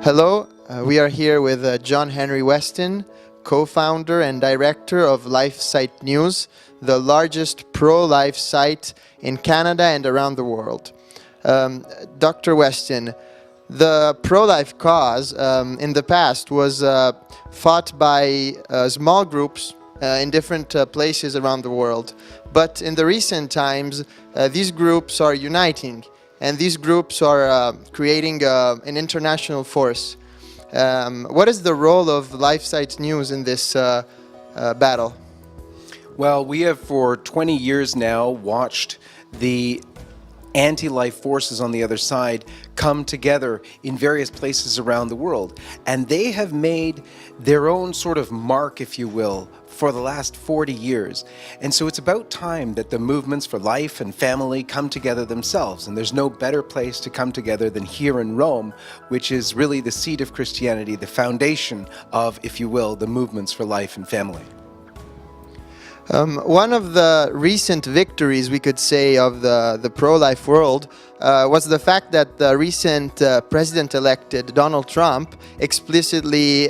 Hello, we are here with John Henry Westen, co-founder and director of LifeSite News, the largest pro-life site in Canada and around the world. Dr. Westen, the pro-life cause in the past was fought by small groups in different places around the world. But in the recent times, these groups are uniting, and these groups are creating an international force. What is the role of LifeSite News in this battle? Well, we have for 20 years now watched the anti-life forces on the other side come together in various places around the world. And they have made their own sort of mark, if you will, for the last 40 years. And so it's about time that the movements for life and family come together themselves. And there's no better place to come together than here in Rome, which is really the seat of Christianity, the foundation of, if you will, the movements for life and family. One of the recent victories, we could say, of the pro-life world was the fact that the recent president-elected Donald Trump explicitly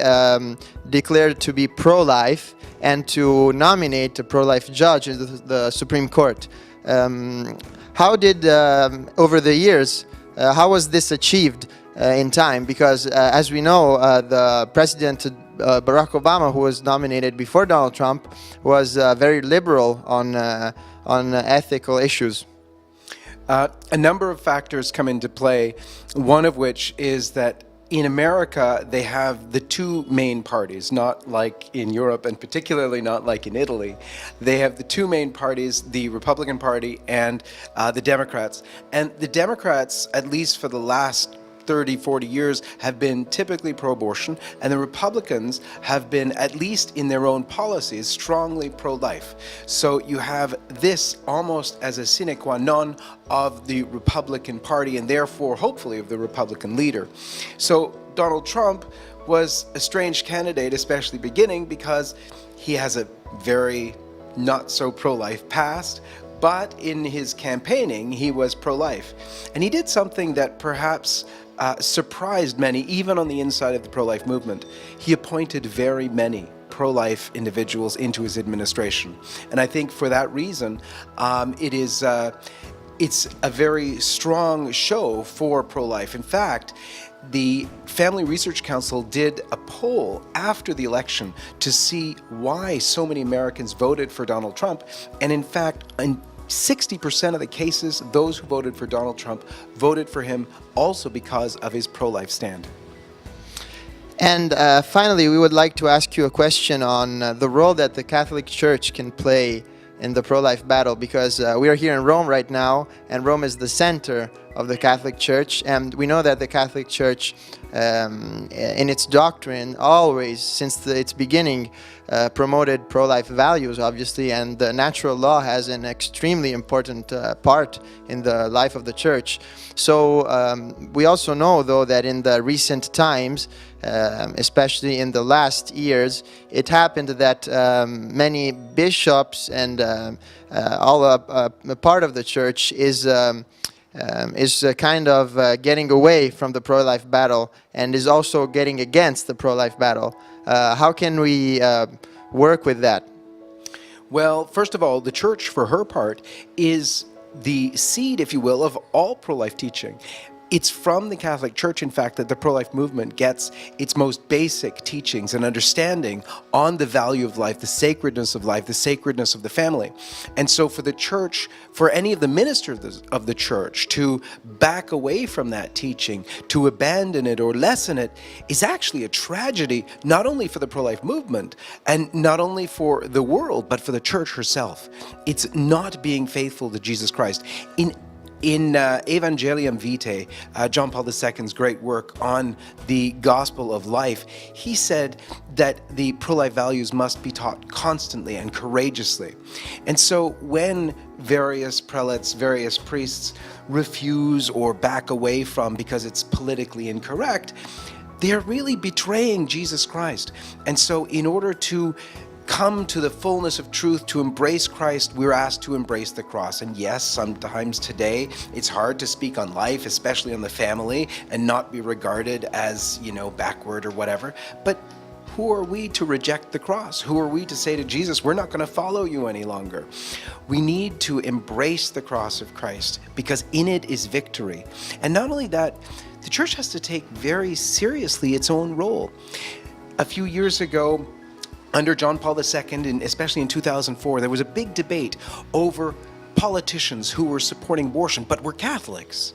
declared to be pro-life and to nominate a pro-life judge in the Supreme Court. How did, over the years, how was this achieved in time? Because as we know, the president Barack Obama, who was nominated before Donald Trump, was very liberal on ethical issues. A number of factors come into play, one of which is that in America, they have the two main parties, not like in Europe and particularly not like in Italy. They have the two main parties, the Republican Party and the Democrats. And the Democrats, at least for the last 30, 40 years, have been typically pro-abortion, and the Republicans have been, at least in their own policies, strongly pro-life. So you have this almost as a sine qua non of the Republican Party, and therefore, hopefully, of the Republican leader. So Donald Trump was a strange candidate, especially beginning, because he has a very not so pro-life past, but in his campaigning, he was pro-life. And he did something that perhaps surprised many, even on the inside of the pro-life movement. He appointed very many pro-life individuals into his administration. And I think for that reason, it's a very strong show for pro-life. In fact, the Family Research Council did a poll after the election to see why so many Americans voted for Donald Trump. And in fact, in 60% of the cases, those who voted for Donald Trump voted for him also because of his pro-life stand. And finally, we would like to ask you a question on the role that the Catholic Church can play in the pro-life battle, because we are here in Rome right now, and Rome is the center of the Catholic Church, and we know that the Catholic Church, in its doctrine, always, since its beginning, promoted pro-life values, obviously, and the natural law has an extremely important part in the life of the Church. So we also know, though, that in the recent times, especially in the last years, it happened that many bishops and all a part of the Church is kind of getting away from the pro-life battle and is also getting against the pro-life battle. How can we work with that? Well, first of all, the Church, for her part, is the seed, if you will, of all pro-life teaching. It's from the Catholic Church, in fact, that the pro-life movement gets its most basic teachings and understanding on the value of life, the sacredness of life, the sacredness of the family. And so for the Church, for any of the ministers of the Church to back away from that teaching, to abandon it or lessen it, is actually a tragedy, not only for the pro-life movement and not only for the world, but for the Church herself. It's not being faithful to Jesus Christ. In Evangelium Vitae, John Paul II's great work on the gospel of life, he said that the pro-life values must be taught constantly and courageously. And so when various prelates, various priests refuse or back away from because it's politically incorrect, they're really betraying Jesus Christ. And so in order to come to the fullness of truth, to embrace Christ, we're asked to embrace the cross. And yes, sometimes today it's hard to speak on life, especially on the family, and not be regarded as, backward or whatever. But who are we to reject the cross? Who are we to say to Jesus, we're not going to follow you any longer? We need to embrace the cross of Christ because in it is victory. And not only that, the church has to take very seriously its own role. A few years ago, under John Paul II, and especially in 2004, there was a big debate over politicians who were supporting abortion, but were Catholics.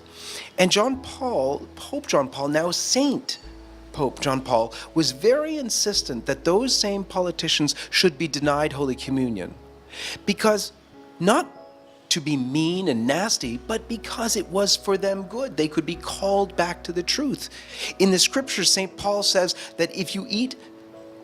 And Pope John Paul, now Saint Pope John Paul, was very insistent that those same politicians should be denied Holy Communion. Because not to be mean and nasty, but because it was for them good. They could be called back to the truth. In the scriptures, St. Paul says that if you eat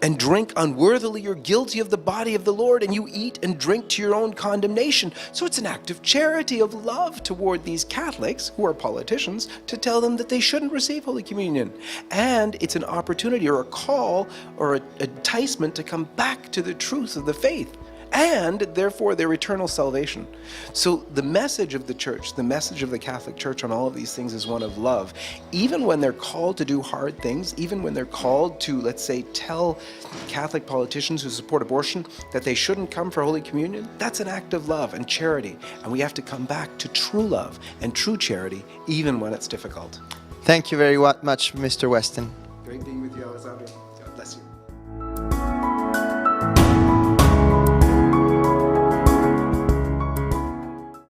and drink unworthily, you're guilty of the body of the Lord, and you eat and drink to your own condemnation. So it's an act of charity, of love toward these Catholics, who are politicians, to tell them that they shouldn't receive Holy Communion. And it's an opportunity or a call or an enticement to come back to the truth of the faith, and therefore their eternal salvation. So the message of the church, the message of the Catholic Church on all of these things is one of love. Even when they're called to do hard things, even when they're called to, let's say, tell Catholic politicians who support abortion that they shouldn't come for Holy Communion, that's an act of love and charity. And we have to come back to true love and true charity, even when it's difficult. Thank you very much, Mr. Westen.